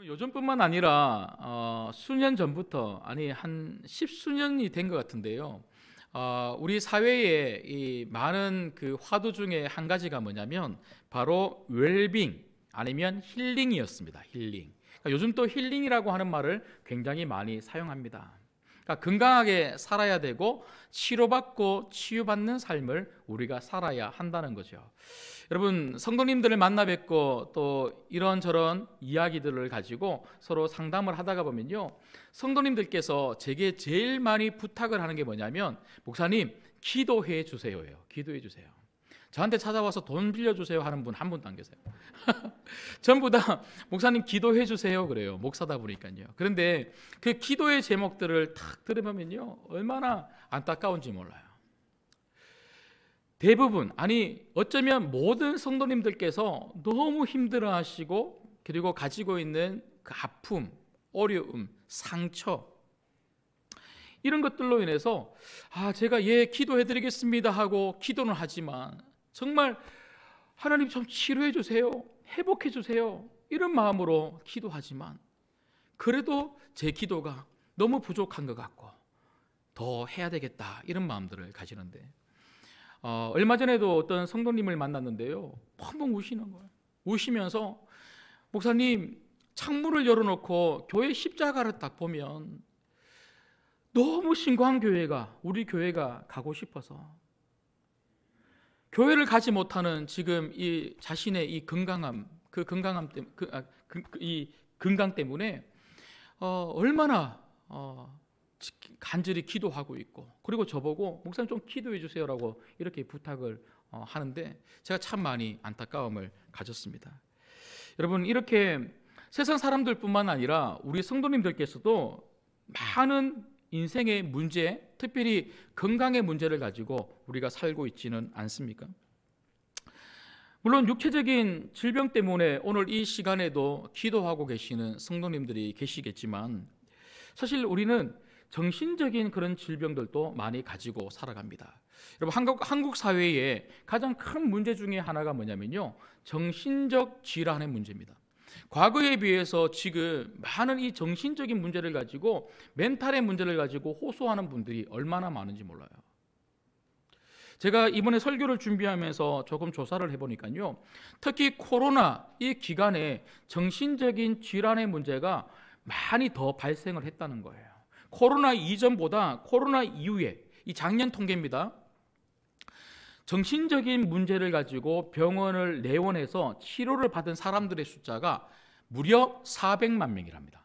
요즘뿐만 아니라 수년 전부터 아니 한 십수년이 된 것 같은데요. 우리 사회에 이 많은 그 화두 중에 한 가지가 뭐냐면 바로 웰빙 아니면 힐링이었습니다. 힐링. 그러니까 요즘 또 힐링이라고 하는 말을 굉장히 많이 사용합니다. 그러니까 건강하게 살아야 되고 치료받고 치유받는 삶을 우리가 살아야 한다는 거죠. 여러분, 성도님들을 만나 뵙고 또 이런저런 이야기들을 가지고 서로 상담을 하다가 보면요, 성도님들께서 제게 제일 많이 부탁을 하는 게 뭐냐면, 목사님 기도해 주세요예요. 기도해 주세요. 저한테 찾아와서 돈 빌려주세요 하는 분 한 분도 안 계세요. 전부 다 목사님 기도해 주세요 그래요. 목사다 보니까요. 그런데 그 기도의 제목들을 탁 들으면요, 얼마나 안타까운지 몰라요. 대부분, 아니 어쩌면 모든 성도님들께서 너무 힘들어하시고 그리고 가지고 있는 그 아픔, 어려움, 상처, 이런 것들로 인해서 제가 기도해드리겠습니다 하고 기도는 하지만 정말 하나님 좀 치료해 주세요, 회복해 주세요, 이런 마음으로 기도하지만 그래도 제 기도가 너무 부족한 것 같고 더 해야 되겠다, 이런 마음들을 가지는데, 얼마 전에도 어떤 성도님을 만났는데요, 펑펑 우시는 거예요. 우시면서 목사님, 창문을 열어놓고 교회 십자가를 딱 보면 너무 신고한 교회가, 우리 교회가 가고 싶어서 교회를 가지 못하는 지금 이 자신의 이 건강함, 이 건강 때문에 얼마나 간절히 기도하고 있고, 그리고 저보고 목사님 좀 기도해 주세요라고 이렇게 부탁을 하는데 제가 참 많이 안타까움을 가졌습니다. 여러분, 이렇게 세상 사람들뿐만 아니라 우리 성도님들께서도 많은 인생의 문제, 특별히 건강의 문제를 가지고 우리가 살고 있지는 않습니까? 물론 육체적인 질병 때문에 오늘 이 시간에도 기도하고 계시는 성도님들이 계시겠지만, 사실 우리는 정신적인 그런 질병들도 많이 가지고 살아갑니다. 여러분, 한국 사회의 가장 큰 문제 중에 하나가 뭐냐면요, 정신적 질환의 문제입니다. 과거에 비해서 지금 많은 이 정신적인 문제를 가지고, 멘탈의 문제를 가지고 호소하는 분들이 얼마나 많은지 몰라요. 제가 이번에 설교를 준비하면서 조금 조사를 해보니까요, 특히 코로나 이 기간에 정신적인 질환의 문제가 많이 더 발생을 했다는 거예요. 코로나 이전보다 코로나 이후에, 이 작년 통계입니다, 정신적인 문제를 가지고 병원을 내원해서 치료를 받은 사람들의 숫자가 무려 400만 명이랍니다.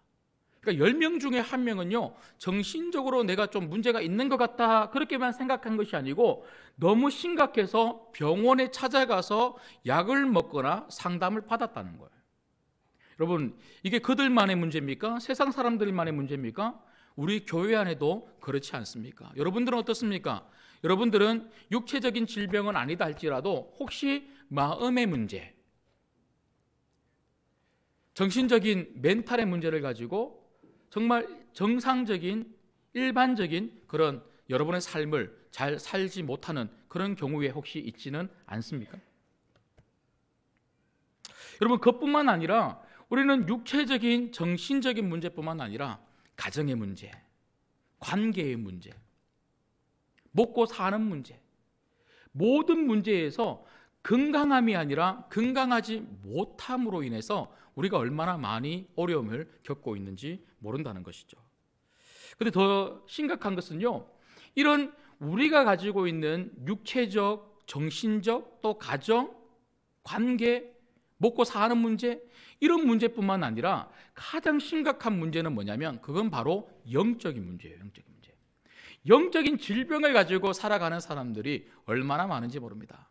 그러니까 10명 중에 1명은요, 정신적으로 내가 좀 문제가 있는 것 같다, 그렇게만 생각한 것이 아니고 너무 심각해서 병원에 찾아가서 약을 먹거나 상담을 받았다는 거예요. 여러분, 이게 그들만의 문제입니까? 세상 사람들만의 문제입니까? 우리 교회 안에도 그렇지 않습니까? 여러분들은 어떻습니까? 여러분들은 육체적인 질병은 아니다 할지라도 혹시 마음의 문제, 정신적인 멘탈의 문제를 가지고 정말 정상적인 일반적인 그런 여러분의 삶을 잘 살지 못하는 그런 경우에 혹시 있지는 않습니까? 여러분, 그것뿐만 아니라 우리는 육체적인 정신적인 문제뿐만 아니라 가정의 문제, 관계의 문제, 먹고 사는 문제, 모든 문제에서 건강함이 아니라 건강하지 못함으로 인해서 우리가 얼마나 많이 어려움을 겪고 있는지 모른다는 것이죠. 그런데 더 심각한 것은요, 이런 우리가 가지고 있는 육체적, 정신적, 또 가정, 관계, 먹고 사는 문제, 이런 문제뿐만 아니라 가장 심각한 문제는 뭐냐면 그건 바로 영적인 문제예요. 영적인 문제. 영적인 질병을 가지고 살아가는 사람들이 얼마나 많은지 모릅니다.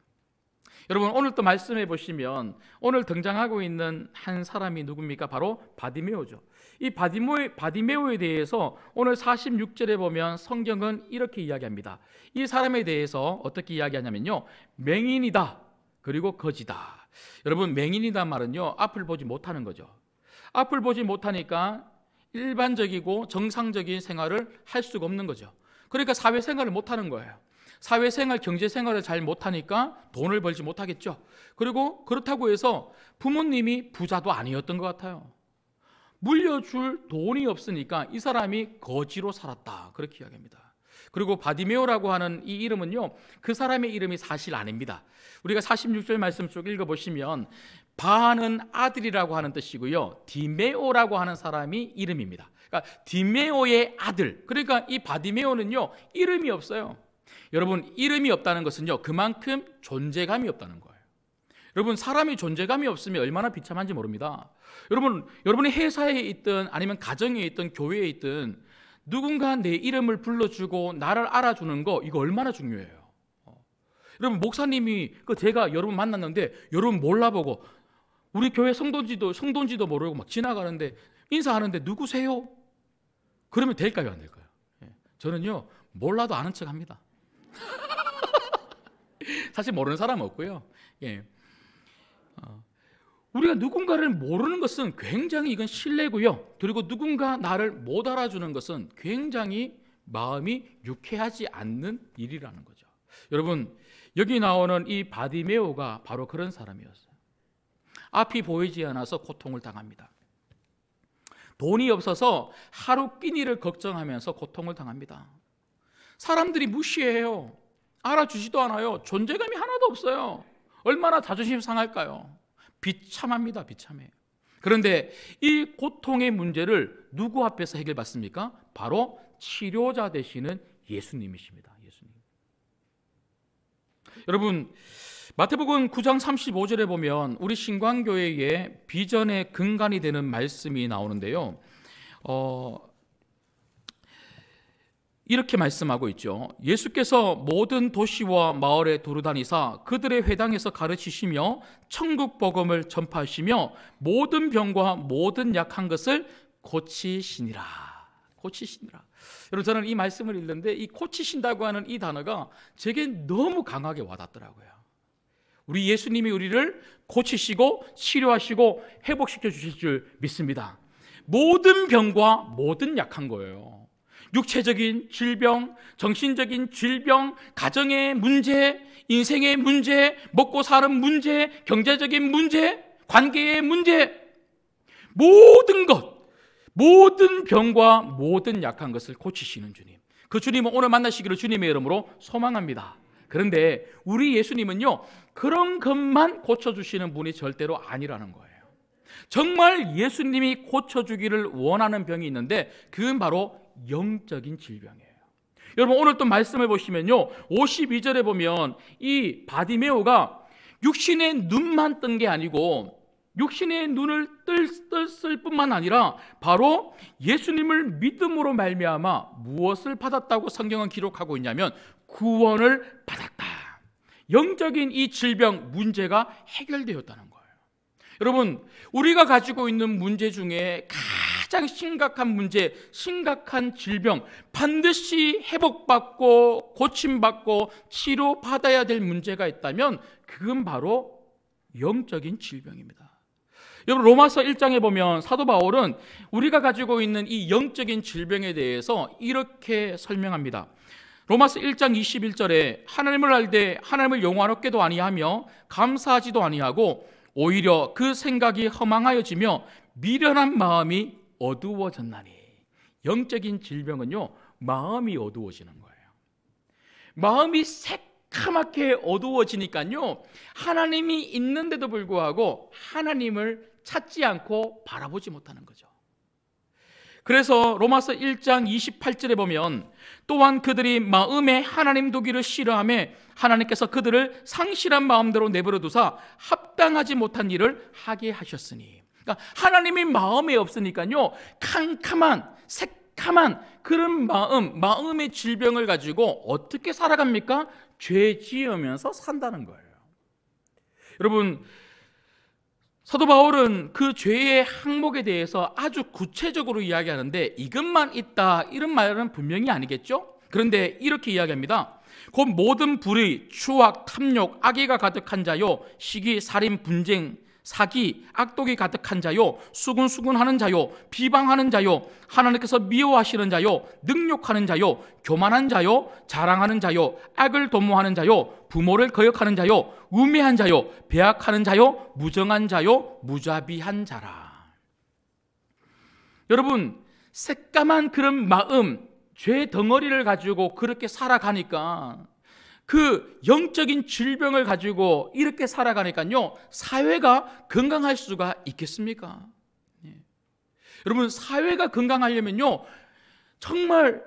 여러분, 오늘 또 말씀해 보시면 오늘 등장하고 있는 한 사람이 누굽니까? 바로 바디메오죠. 이 바디메오에 대해서 오늘 46절에 보면 성경은 이렇게 이야기합니다. 이 사람에 대해서 어떻게 이야기하냐면요, 맹인이다, 그리고 거지다. 여러분, 맹인이다 말은요, 앞을 보지 못하는 거죠. 앞을 보지 못하니까 일반적이고 정상적인 생활을 할 수가 없는 거죠. 그러니까 사회생활을 못하는 거예요. 사회생활, 경제생활을 잘 못하니까 돈을 벌지 못하겠죠. 그리고 그렇다고 해서 부모님이 부자도 아니었던 것 같아요. 물려줄 돈이 없으니까 이 사람이 거지로 살았다, 그렇게 이야기합니다. 그리고 바디메오라고 하는 이 이름은요, 그 사람의 이름이 사실 아닙니다. 우리가 46절 말씀 쭉 읽어보시면 바는 아들이라고 하는 뜻이고요, 디메오라고 하는 사람이 이름입니다. 그러니까 디메오의 아들, 그러니까 이 바디메오는요 이름이 없어요. 여러분, 이름이 없다는 것은요 그만큼 존재감이 없다는 거예요. 여러분, 사람이 존재감이 없으면 얼마나 비참한지 모릅니다. 여러분, 여러분이 회사에 있든 아니면 가정에 있든 교회에 있든 누군가 내 이름을 불러주고 나를 알아주는 거, 이거 얼마나 중요해요. 여러분, 목사님이 제가 여러분 만났는데 여러분 몰라보고 우리 교회 성도인지도 모르고 막 지나가는데 인사하는데 누구세요? 그러면 될까요, 안 될까요? 저는요 몰라도 아는 척 합니다. 사실 모르는 사람은 없고요. 우리가 누군가를 모르는 것은 굉장히 이건 신뢰고요, 그리고 누군가 나를 못 알아주는 것은 굉장히 마음이 유쾌하지 않는 일이라는 거죠. 여러분, 여기 나오는 이 바디메오가 바로 그런 사람이었어요. 앞이 보이지 않아서 고통을 당합니다. 돈이 없어서 하루 끼니를 걱정하면서 고통을 당합니다. 사람들이 무시해요. 알아주지도 않아요. 존재감이 하나도 없어요. 얼마나 자존심 상할까요? 비참합니다. 비참해요. 그런데 이 고통의 문제를 누구 앞에서 해결받습니까? 바로 치료자 되시는 예수님이십니다. 예수님. 여러분, 마태복음 9장 35절에 보면 우리 신광교회의 비전의 근간이 되는 말씀이 나오는데요, 이렇게 말씀하고 있죠. 예수께서 모든 도시와 마을에 두루다니사 그들의 회당에서 가르치시며 천국 복음을 전파하시며 모든 병과 모든 약한 것을 고치시니라. 고치시니라. 여러분, 저는 이 말씀을 읽는데 이 고치신다고 하는 이 단어가 제게 너무 강하게 와닿더라고요. 우리 예수님이 우리를 고치시고 치료하시고 회복시켜 주실 줄 믿습니다. 모든 병과 모든 약한 거예요. 육체적인 질병, 정신적인 질병, 가정의 문제, 인생의 문제, 먹고 사는 문제, 경제적인 문제, 관계의 문제, 모든 것, 모든 병과 모든 약한 것을 고치시는 주님, 그 주님은 오늘 만나시기를 주님의 이름으로 소망합니다. 그런데 우리 예수님은요 그런 것만 고쳐주시는 분이 절대로 아니라는 거예요. 정말 예수님이 고쳐주기를 원하는 병이 있는데 그건 바로 영적인 질병이에요. 여러분, 오늘 또 말씀을 보시면요 52절에 보면 이 바디메오가 육신의 눈만 뜬 게 아니고 육신의 눈을 떴을 뿐만 아니라 바로 예수님을 믿음으로 말미암아 무엇을 받았다고 성경은 기록하고 있냐면 구원을 받았다. 영적인 이 질병 문제가 해결되었다는 거예요. 여러분, 우리가 가지고 있는 문제 중에 가장 심각한 문제, 심각한 질병, 반드시 회복받고 고침받고 치료받아야 될 문제가 있다면 그건 바로 영적인 질병입니다. 여러분, 로마서 1장에 보면 사도 바울은 우리가 가지고 있는 이 영적인 질병에 대해서 이렇게 설명합니다. 로마서 1장 21절에 하나님을 알되 하나님을 영화롭게도 아니하며 감사하지도 아니하고 오히려 그 생각이 허망하여지며 미련한 마음이 어두워졌나니. 영적인 질병은요 마음이 어두워지는 거예요. 마음이 새카맣게 어두워지니까요 하나님이 있는데도 불구하고 하나님을 찾지 않고 바라보지 못하는 거죠. 그래서 로마서 1장 28절에 보면 또한 그들이 마음에 하나님 두기를 싫어하며 하나님께서 그들을 상실한 마음대로 내버려 두사 합당하지 못한 일을 하게 하셨으니. 그러니까 하나님이 마음에 없으니까요 캄캄한 새카만 그런 마음의 질병을 가지고 어떻게 살아갑니까? 죄 지으면서 산다는 거예요. 여러분, 사도 바울은 그 죄의 항목에 대해서 아주 구체적으로 이야기하는데 이것만 있다 이런 말은 분명히 아니겠죠? 그런데 이렇게 이야기합니다. 곧 모든 불의, 추악, 탐욕, 악의가 가득한 자요, 시기, 살인, 분쟁, 사기, 악독이 가득한 자요, 수군수군하는 자요, 비방하는 자요, 하나님께서 미워하시는 자요, 능욕하는 자요, 교만한 자요, 자랑하는 자요, 악을 도모하는 자요, 부모를 거역하는 자요, 우매한 자요, 배악하는 자요, 무정한 자요, 무자비한 자라. 여러분, 새까만 그런 마음, 죄 덩어리를 가지고 그렇게 살아가니까, 그 영적인 질병을 가지고 이렇게 살아가니까요, 사회가 건강할 수가 있겠습니까? 여러분, 사회가 건강하려면요, 정말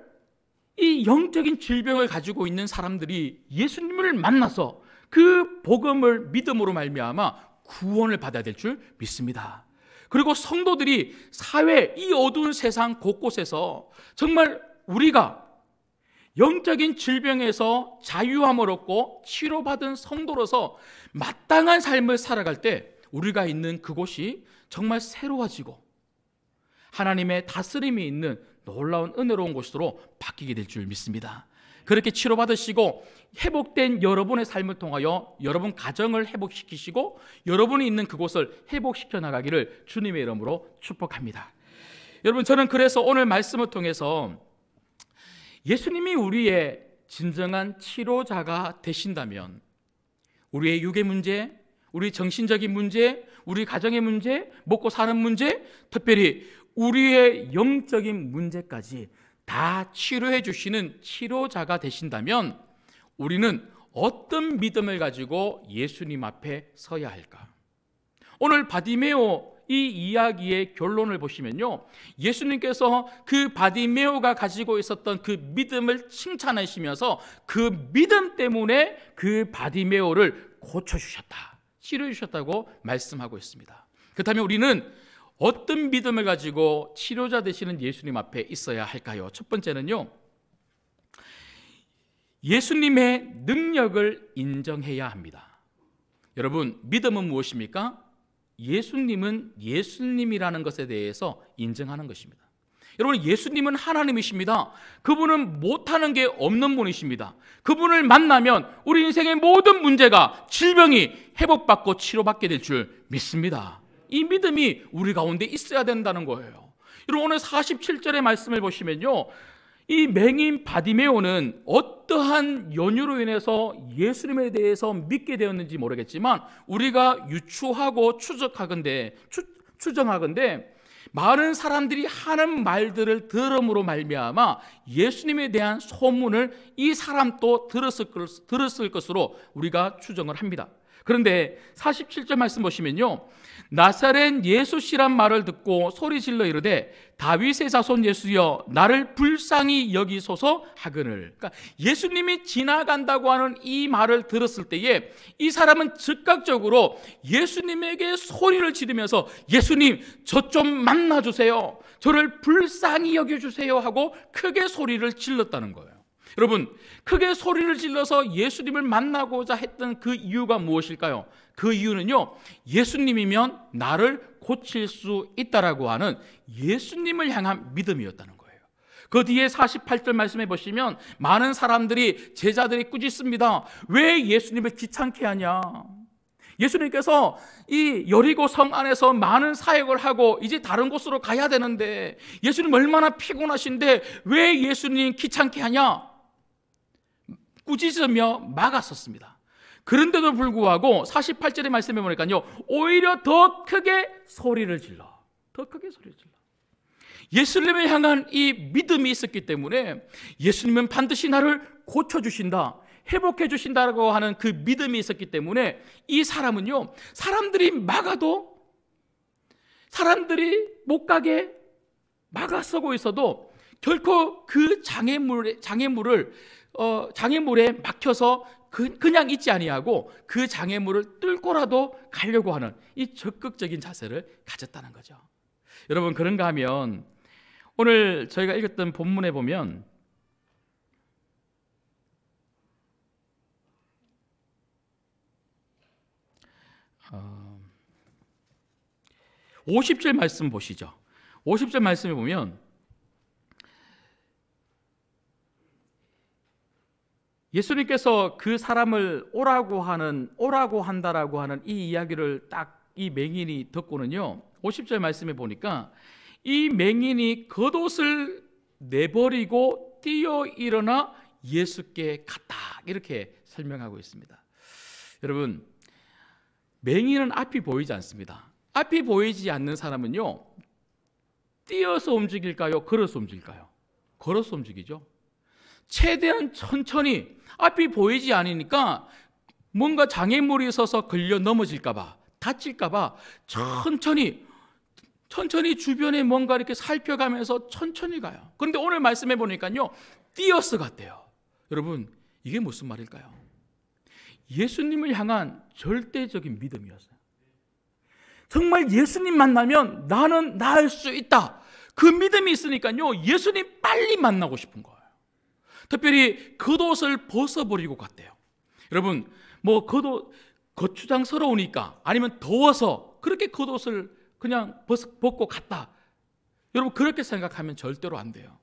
이 영적인 질병을 가지고 있는 사람들이 예수님을 만나서 그 복음을 믿음으로 말미암아 구원을 받아야 될 줄 믿습니다. 그리고 성도들이 사회, 이 어두운 세상 곳곳에서 정말 우리가 영적인 질병에서 자유함을 얻고 치료받은 성도로서 마땅한 삶을 살아갈 때 우리가 있는 그곳이 정말 새로워지고 하나님의 다스림이 있는 놀라운 은혜로운 곳으로 바뀌게 될 줄 믿습니다. 그렇게 치료받으시고 회복된 여러분의 삶을 통하여 여러분 가정을 회복시키시고 여러분이 있는 그곳을 회복시켜 나가기를 주님의 이름으로 축복합니다. 여러분, 저는 그래서 오늘 말씀을 통해서 예수님이 우리의 진정한 치료자가 되신다면 우리의 육의 문제, 우리 정신적인 문제, 우리 가정의 문제, 먹고 사는 문제, 특별히 우리의 영적인 문제까지 다 치료해 주시는 치료자가 되신다면 우리는 어떤 믿음을 가지고 예수님 앞에 서야 할까? 오늘 바디메오 이 이야기의 결론을 보시면요, 예수님께서 그 바디메오가 가지고 있었던 그 믿음을 칭찬하시면서 그 믿음 때문에 그 바디메오를 고쳐주셨다, 치료해 주셨다고 말씀하고 있습니다. 그렇다면 우리는 어떤 믿음을 가지고 치료자 되시는 예수님 앞에 있어야 할까요? 첫 번째는요, 예수님의 능력을 인정해야 합니다. 여러분, 믿음은 무엇입니까? 예수님은 예수님이라는 것에 대해서 인정하는 것입니다. 여러분, 예수님은 하나님이십니다. 그분은 못하는 게 없는 분이십니다. 그분을 만나면 우리 인생의 모든 문제가, 질병이 회복받고 치료받게 될 줄 믿습니다. 이 믿음이 우리 가운데 있어야 된다는 거예요. 여러분, 오늘 47절의 말씀을 보시면요, 이 맹인 바디메오는 어떠한 연유로 인해서 예수님에 대해서 믿게 되었는지 모르겠지만 우리가 유추하고 추정하건대 많은 사람들이 하는 말들을 들음으로 말미암아 예수님에 대한 소문을 이 사람도 들었을 것으로 우리가 추정을 합니다. 그런데 47절 말씀 보시면요, 나사렛 예수시란 말을 듣고 소리질러 이르되 다윗의 자손 예수여 나를 불쌍히 여기소서 하거늘. 그러니까 예수님이 지나간다고 하는 이 말을 들었을 때에 이 사람은 즉각적으로 예수님에게 소리를 지르면서 예수님, 저 좀 만나주세요, 저를 불쌍히 여겨주세요 하고 크게 소리를 질렀다는 거예요. 여러분, 크게 소리를 질러서 예수님을 만나고자 했던 그 이유가 무엇일까요? 그 이유는요, 예수님이면 나를 고칠 수 있다라고 하는 예수님을 향한 믿음이었다는 거예요. 그 뒤에 48절 말씀해 보시면 많은 사람들이, 제자들이 꾸짖습니다. 왜 예수님을 귀찮게 하냐? 예수님께서 이 여리고 성 안에서 많은 사역을 하고 이제 다른 곳으로 가야 되는데 예수님 얼마나 피곤하신데 왜 예수님 귀찮게 하냐? 꾸짖으며 막았었습니다. 그런데도 불구하고 48절의 말씀에 보니까요, 오히려 더 크게 소리를 질러, 예수님을 향한 이 믿음이 있었기 때문에 예수님은 반드시 나를 고쳐주신다, 회복해주신다고 하는 그 믿음이 있었기 때문에 이 사람은요, 사람들이 막아도, 사람들이 못 가게 막아서고 있어도 결코 그 장애물에 막혀서 그냥 있지 아니하고 그 장애물을 뚫고라도 가려고 하는 이 적극적인 자세를 가졌다는 거죠. 여러분, 그런가 하면 오늘 저희가 읽었던 본문에 보면 50절 말씀 보시죠. 50절 말씀에 보면 예수님께서 그 사람을 오라고 한다라고 하는 이 이야기를 딱 이 맹인이 듣고는요, 50절 말씀에 보니까 이 맹인이 겉옷을 내버리고 뛰어 일어나 예수께 갔다, 이렇게 설명하고 있습니다. 여러분, 맹인은 앞이 보이지 않습니다. 앞이 보이지 않는 사람은요, 뛰어서 움직일까요? 걸어서 움직일까요? 걸어서 움직이죠. 최대한 천천히, 앞이 보이지 않으니까 뭔가 장애물이 있어서 걸려 넘어질까 봐, 다칠까 봐 천천히 주변에 뭔가 이렇게 살펴가면서 천천히 가요. 그런데 오늘 말씀해 보니까요, 뛰어서 갔대요. 여러분, 이게 무슨 말일까요? 예수님을 향한 절대적인 믿음이었어요. 정말 예수님 만나면 나는 나을 수 있다, 그 믿음이 있으니까요, 예수님 빨리 만나고 싶은 거예요. 특별히 겉옷을 벗어버리고 갔대요. 여러분, 뭐 겉옷 거추장스러우니까, 아니면 더워서 그렇게 겉옷을 그냥 벗고 갔다, 여러분 그렇게 생각하면 절대로 안 돼요.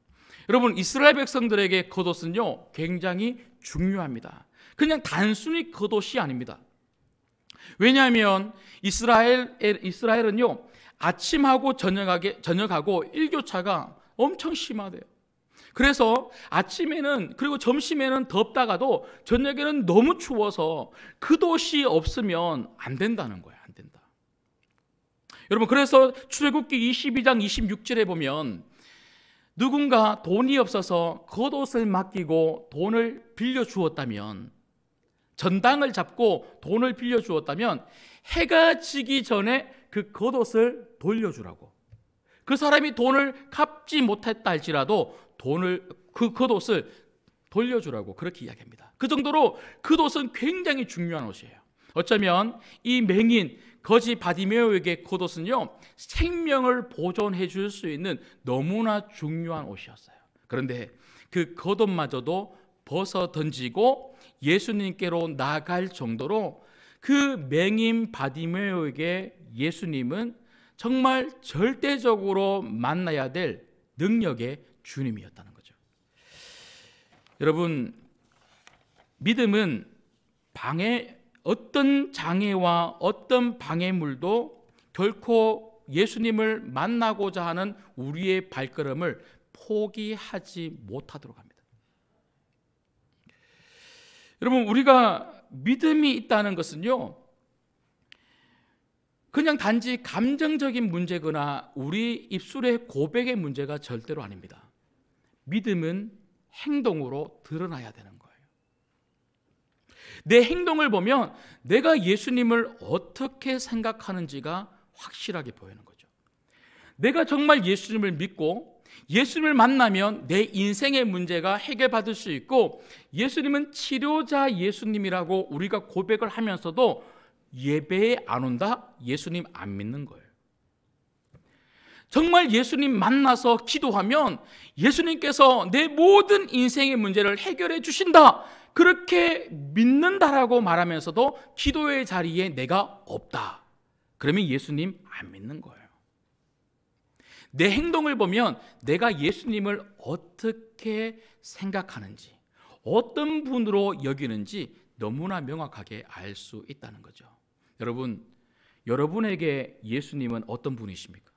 여러분, 이스라엘 백성들에게 겉옷은요 굉장히 중요합니다. 그냥 단순히 겉옷이 아닙니다. 왜냐하면 이스라엘은요 아침하고 저녁하고 일교차가 엄청 심하대요. 그래서 아침에는, 그리고 점심에는 덥다가도 저녁에는 너무 추워서 겉옷이 없으면 안 된다는 거예요. 안 된다. 여러분, 그래서 출애굽기 22장 26절에 보면 누군가 돈이 없어서 겉옷을 맡기고 돈을 빌려주었다면, 전당을 잡고 돈을 빌려주었다면 해가 지기 전에 그 겉옷을 돌려주라고. 그 사람이 돈을 갚지 못했다 할지라도 그 겉옷을 돌려주라고 그렇게 이야기합니다. 그 정도로 겉옷은 굉장히 중요한 옷이에요. 어쩌면 이 맹인 거지 바디메오에게 겉옷은요 생명을 보존해 줄 수 있는 너무나 중요한 옷이었어요. 그런데 그 겉옷마저도 벗어 던지고 예수님께로 나아갈 정도로 그 맹인 바디메오에게 예수님은 정말 절대적으로 만나야 될 능력의 주님이었다는 거죠. 여러분, 믿음은 어떤 장애와 어떤 방해물도 결코 예수님을 만나고자 하는 우리의 발걸음을 포기하지 못하도록 합니다. 여러분, 우리가 믿음이 있다는 것은요 그냥 단지 감정적인 문제거나 우리 입술의 고백의 문제가 절대로 아닙니다. 믿음은 행동으로 드러나야 되는 거예요. 내 행동을 보면 내가 예수님을 어떻게 생각하는지가 확실하게 보이는 거죠. 내가 정말 예수님을 믿고 예수님을 만나면 내 인생의 문제가 해결받을 수 있고, 예수님은 치료자 예수님이라고 우리가 고백을 하면서도 예배에 안 온다? 예수님 안 믿는 거예요. 정말 예수님 만나서 기도하면 예수님께서 내 모든 인생의 문제를 해결해 주신다, 그렇게 믿는다라고 말하면서도 기도의 자리에 내가 없다, 그러면 예수님 안 믿는 거예요. 내 행동을 보면 내가 예수님을 어떻게 생각하는지, 어떤 분으로 여기는지 너무나 명확하게 알 수 있다는 거죠. 여러분, 여러분에게 예수님은 어떤 분이십니까?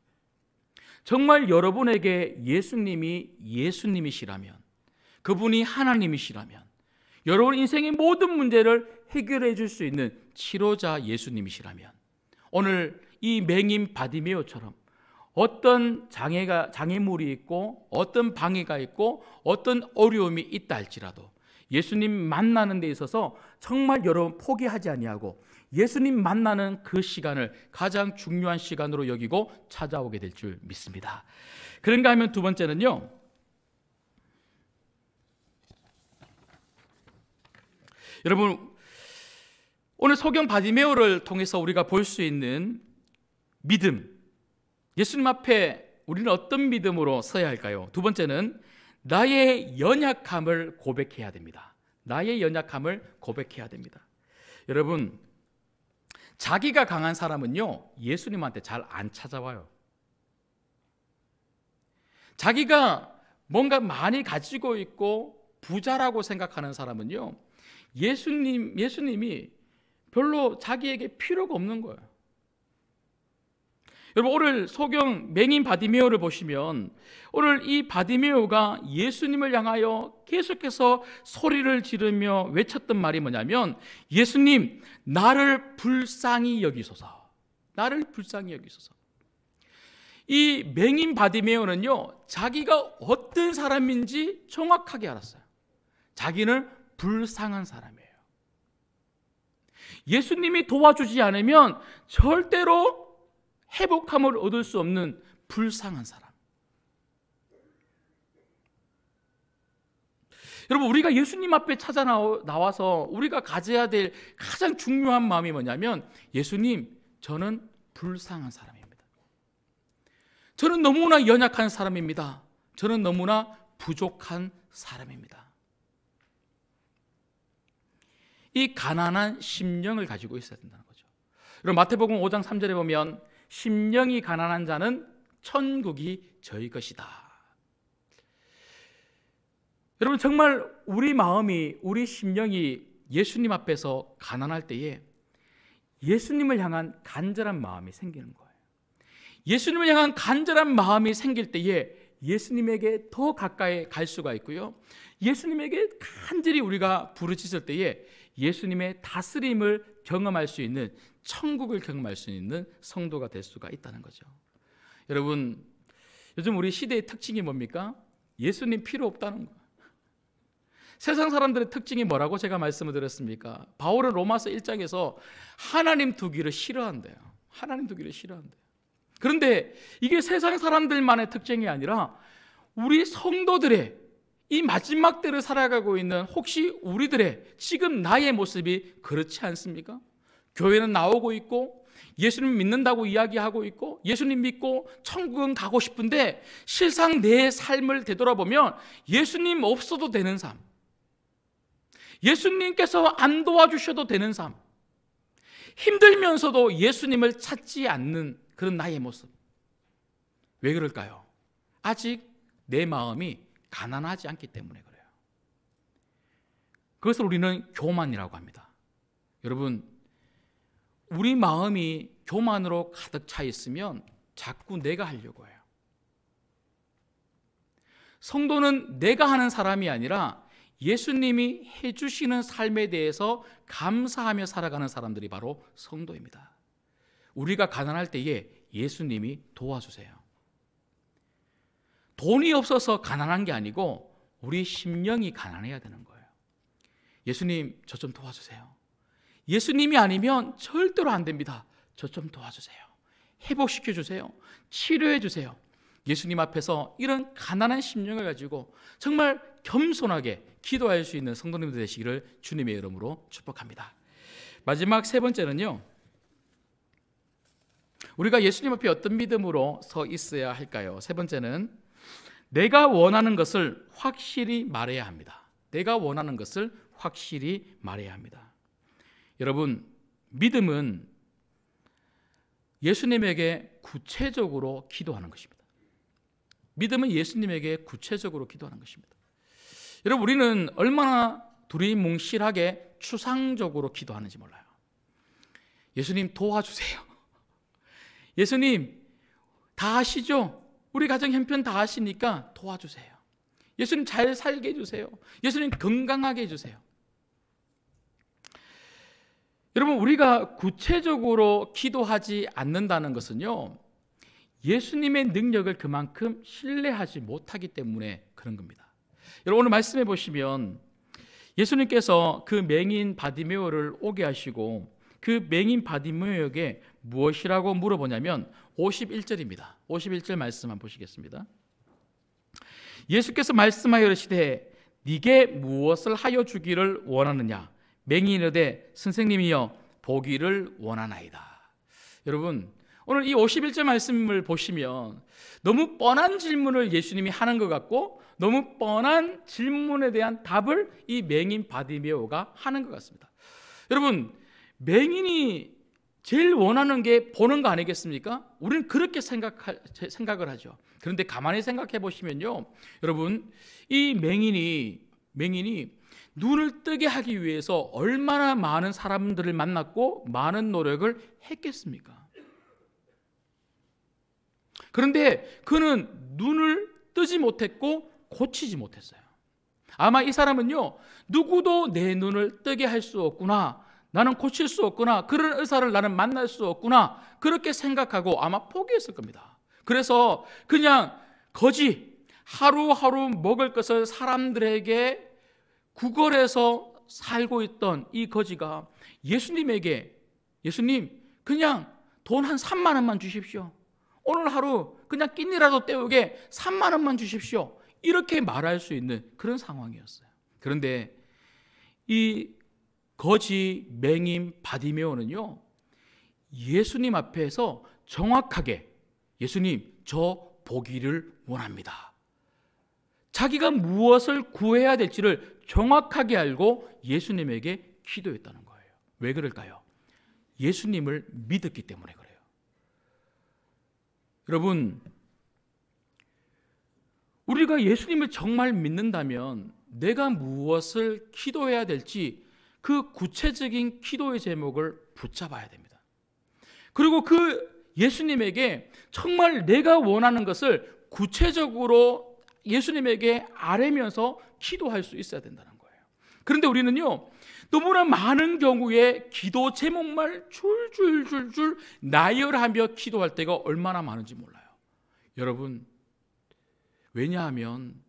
정말 여러분에게 예수님이 예수님이시라면, 그분이 하나님이시라면, 여러분 인생의 모든 문제를 해결해 줄 수 있는 치료자 예수님이시라면, 오늘 이 맹인 바디메오처럼 어떤 장애물이 있고 어떤 방해가 있고 어떤 어려움이 있다 할지라도 예수님 만나는 데 있어서 정말 여러분 포기하지 아니하고 예수님 만나는 그 시간을 가장 중요한 시간으로 여기고 찾아오게 될 줄 믿습니다. 그런가 하면 두 번째는요, 여러분 오늘 소경 바디메오를 통해서 우리가 볼 수 있는 믿음, 예수님 앞에 우리는 어떤 믿음으로 서야 할까요? 두 번째는 나의 연약함을 고백해야 됩니다. 나의 연약함을 고백해야 됩니다. 여러분, 자기가 강한 사람은요 예수님한테 잘 안 찾아와요. 자기가 뭔가 많이 가지고 있고 부자라고 생각하는 사람은요 예수님이 별로 자기에게 필요가 없는 거예요. 여러분, 오늘 소경 맹인 바디메오를 보시면 오늘 이 바디메오가 예수님을 향하여 계속해서 소리를 지르며 외쳤던 말이 뭐냐면, 예수님, 나를 불쌍히 여기소서. 나를 불쌍히 여기소서. 이 맹인 바디메오는요, 자기가 어떤 사람인지 정확하게 알았어요. 자기는 불쌍한 사람이에요. 예수님이 도와주지 않으면 절대로 회복함을 얻을 수 없는 불쌍한 사람. 여러분, 우리가 예수님 앞에 찾아 나와서 우리가 가져야 될 가장 중요한 마음이 뭐냐면, 예수님, 저는 불쌍한 사람입니다. 저는 너무나 연약한 사람입니다. 저는 너무나 부족한 사람입니다. 이 가난한 심령을 가지고 있어야 된다는 거죠. 여러분, 마태복음 5장 3절에 보면 심령이 가난한 자는 천국이 저희 것이다. 여러분, 정말 우리 마음이, 우리 심령이 예수님 앞에서 가난할 때에 예수님을 향한 간절한 마음이 생기는 거예요. 예수님을 향한 간절한 마음이 생길 때에 예수님에게 더 가까이 갈 수가 있고요, 예수님에게 간절히 우리가 부르짖을 때에 예수님의 다스림을 경험할 수 있는, 천국을 경험할 수 있는 성도가 될 수가 있다는 거죠. 여러분, 요즘 우리 시대의 특징이 뭡니까? 예수님 필요 없다는 거예요. 세상 사람들의 특징이 뭐라고 제가 말씀을 드렸습니까? 바울은 로마서 1장에서 하나님 두기를 싫어한대요. 하나님 두기를 싫어한대요. 그런데 이게 세상 사람들만의 특징이 아니라 우리 성도들의 이 마지막 때를 살아가고 있는 혹시 우리들의 지금 나의 모습이 그렇지 않습니까? 교회는 나오고 있고 예수님 믿는다고 이야기하고 있고 예수님 믿고 천국은 가고 싶은데 실상 내 삶을 되돌아보면 예수님 없어도 되는 삶, 예수님께서 안 도와주셔도 되는 삶, 힘들면서도 예수님을 찾지 않는 그런 나의 모습. 왜 그럴까요? 아직 내 마음이 가난하지 않기 때문에 그래요. 그것을 우리는 교만이라고 합니다. 여러분, 우리 마음이 교만으로 가득 차 있으면 자꾸 내가 하려고 해요. 성도는 내가 하는 사람이 아니라 예수님이 해주시는 삶에 대해서 감사하며 살아가는 사람들이 바로 성도입니다. 우리가 가난할 때에 예수님이 도와주세요. 돈이 없어서 가난한 게 아니고 우리 심령이 가난해야 되는 거예요. 예수님, 저 좀 도와주세요. 예수님이 아니면 절대로 안 됩니다. 저 좀 도와주세요. 회복시켜 주세요. 치료해 주세요. 예수님 앞에서 이런 가난한 심령을 가지고 정말 겸손하게 기도할 수 있는 성도님들 되시기를 주님의 이름으로 축복합니다. 마지막 세 번째는요, 우리가 예수님 앞에 어떤 믿음으로 서 있어야 할까요? 세 번째는 내가 원하는 것을 확실히 말해야 합니다. 내가 원하는 것을 확실히 말해야 합니다. 여러분, 믿음은 예수님에게 구체적으로 기도하는 것입니다. 믿음은 예수님에게 구체적으로 기도하는 것입니다. 여러분, 우리는 얼마나 두리뭉실하게 추상적으로 기도하는지 몰라요. 예수님 도와주세요. 예수님 다 아시죠? 우리 가정 형편 다 아시니까 도와주세요. 예수님 잘 살게 해주세요. 예수님 건강하게 해주세요. 여러분, 우리가 구체적으로 기도하지 않는다는 것은요, 예수님의 능력을 그만큼 신뢰하지 못하기 때문에 그런 겁니다. 여러분, 오늘 말씀해 보시면 예수님께서 그 맹인 바디메오를 오게 하시고 그 맹인 바디메오에게 무엇이라고 물어보냐면 51절입니다. 51절 말씀 한번 보시겠습니다. 예수께서 말씀하여 이르시되 네게 무엇을 하여 주기를 원하느냐? 맹인이 이르되 선생님이여 보기를 원하나이다. 여러분, 오늘 이 51절 말씀을 보시면 너무 뻔한 질문을 예수님이 하는 것 같고 너무 뻔한 질문에 대한 답을 이 맹인 바디메오가 하는 것 같습니다. 여러분, 맹인이 제일 원하는 게 보는 거 아니겠습니까? 우리는 그렇게 생각을 하죠. 그런데 가만히 생각해 보시면요, 여러분, 이 맹인이 눈을 뜨게 하기 위해서 얼마나 많은 사람들을 만났고 많은 노력을 했겠습니까? 그런데 그는 눈을 뜨지 못했고 고치지 못했어요. 아마 이 사람은요, 누구도 내 눈을 뜨게 할 수 없구나, 나는 고칠 수 없구나, 그런 의사를 나는 만날 수 없구나, 그렇게 생각하고 아마 포기했을 겁니다. 그래서 그냥 거지 하루하루 먹을 것을 사람들에게 구걸해서 살고 있던 이 거지가 예수님에게 예수님 그냥 돈 한 3만 원만 주십시오. 오늘 하루 그냥 끼니라도 때우게 3만 원만 주십시오. 이렇게 말할 수 있는 그런 상황이었어요. 그런데 이 거지 맹인 바디메오는요, 예수님 앞에서 정확하게 예수님 저 보기를 원합니다. 자기가 무엇을 구해야 될지를 정확하게 알고 예수님에게 기도했다는 거예요. 왜 그럴까요? 예수님을 믿었기 때문에 그래요. 여러분, 우리가 예수님을 정말 믿는다면 내가 무엇을 기도해야 될지 그 구체적인 기도의 제목을 붙잡아야 됩니다. 그리고 그 예수님에게 정말 내가 원하는 것을 구체적으로 예수님에게 아뢰면서 기도할 수 있어야 된다는 거예요. 그런데 우리는요, 너무나 많은 경우에 기도 제목만 줄줄줄줄 나열하며 기도할 때가 얼마나 많은지 몰라요. 여러분, 왜냐하면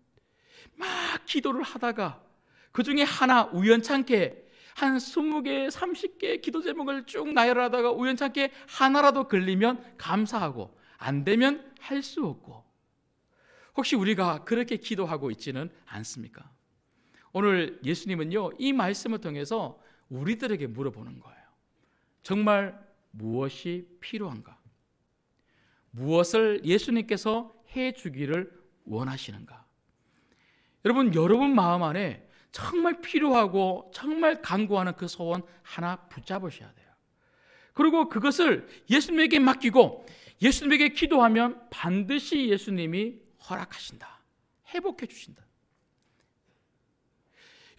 막 기도를 하다가 그 중에 하나 우연찮게 한 20개, 30개 기도 제목을 쭉 나열하다가 우연찮게 하나라도 걸리면 감사하고 안 되면 할 수 없고, 혹시 우리가 그렇게 기도하고 있지는 않습니까? 오늘 예수님은요, 이 말씀을 통해서 우리들에게 물어보는 거예요. 정말 무엇이 필요한가? 무엇을 예수님께서 해주기를 원하시는가? 여러분 마음 안에 정말 필요하고 정말 간구하는 그 소원 하나 붙잡으셔야 돼요. 그리고 그것을 예수님에게 맡기고 예수님에게 기도하면 반드시 예수님이 허락하신다. 회복해 주신다.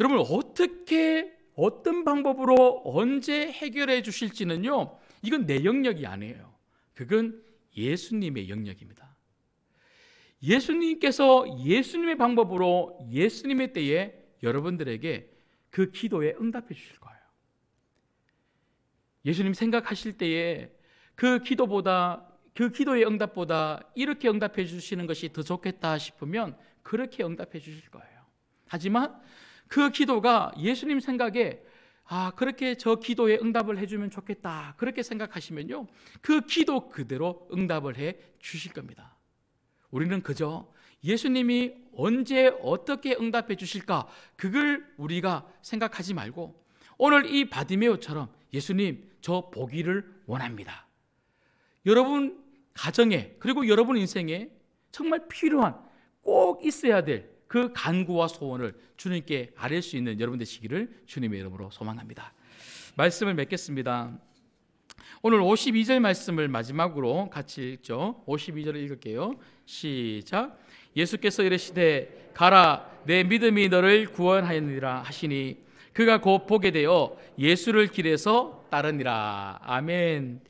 여러분, 어떻게 어떤 방법으로 언제 해결해 주실지는요, 이건 내 영역이 아니에요. 그건 예수님의 영역입니다. 예수님께서 예수님의 방법으로 예수님의 때에 여러분들에게 그 기도에 응답해 주실 거예요. 예수님 생각하실 때에 그 기도의 응답보다 이렇게 응답해 주시는 것이 더 좋겠다 싶으면 그렇게 응답해 주실 거예요. 하지만 그 기도가 예수님 생각에 그렇게 저 기도에 응답을 해주면 좋겠다, 그렇게 생각하시면요, 그 기도 그대로 응답을 해 주실 겁니다. 우리는 그저 예수님이 언제 어떻게 응답해 주실까, 그걸 우리가 생각하지 말고 오늘 이 바디메오처럼 예수님 저 보기를 원합니다. 여러분 가정에 그리고 여러분 인생에 정말 필요한 꼭 있어야 될 그 간구와 소원을 주님께 아뢰 수 있는 여러분 되시기를 주님의 이름으로 소망합니다. 말씀을 맺겠습니다. 오늘 52절 말씀을 마지막으로 같이 읽죠. 52절을 읽을게요. 시작. 예수께서 이르시되 가라, 내 믿음이 너를 구원하였느니라 하시니 그가 곧 보게 되어 예수를 길에서 따르니라. 아멘.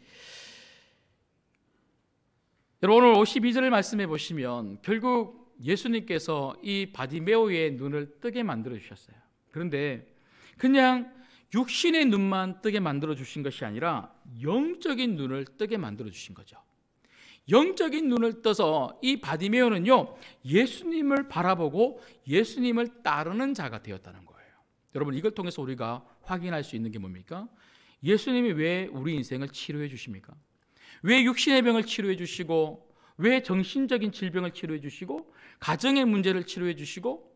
여러분, 오늘 52절을 말씀해 보시면 결국 예수님께서 이 바디메오의 눈을 뜨게 만들어 주셨어요. 그런데 그냥 육신의 눈만 뜨게 만들어 주신 것이 아니라 영적인 눈을 뜨게 만들어 주신 거죠. 영적인 눈을 떠서 이 바디메오는요, 예수님을 바라보고 예수님을 따르는 자가 되었다는 거예요. 여러분, 이걸 통해서 우리가 확인할 수 있는 게 뭡니까? 예수님이 왜 우리 인생을 치료해 주십니까? 왜 육신의 병을 치료해 주시고, 왜 정신적인 질병을 치료해 주시고, 가정의 문제를 치료해 주시고,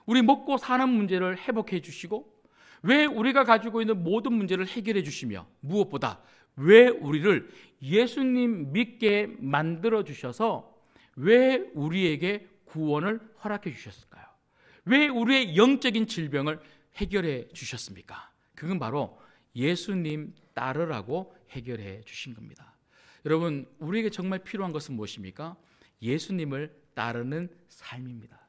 우리 먹고 사는 문제를 회복해 주시고, 왜 우리가 가지고 있는 모든 문제를 해결해 주시며, 무엇보다 왜 우리를 예수님 믿게 만들어 주셔서 왜 우리에게 구원을 허락해 주셨을까요? 왜 우리의 영적인 질병을 해결해 주셨습니까? 그건 바로 예수님 따르라고 해결해 주신 겁니다. 여러분, 우리에게 정말 필요한 것은 무엇입니까? 예수님을 따르는 삶입니다.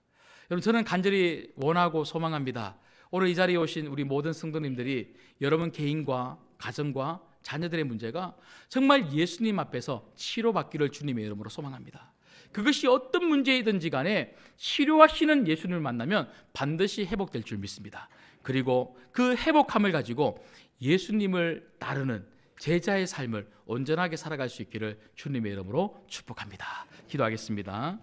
여러분, 저는 간절히 원하고 소망합니다. 오늘 이 자리에 오신 우리 모든 성도님들이 여러분 개인과 가정과 자녀들의 문제가 정말 예수님 앞에서 치료받기를 주님의 이름으로 소망합니다. 그것이 어떤 문제이든지 간에 치료하시는 예수님을 만나면 반드시 회복될 줄 믿습니다. 그리고 그 회복함을 가지고 예수님을 따르는 제자의 삶을 온전하게 살아갈 수 있기를 주님의 이름으로 축복합니다. 기도하겠습니다.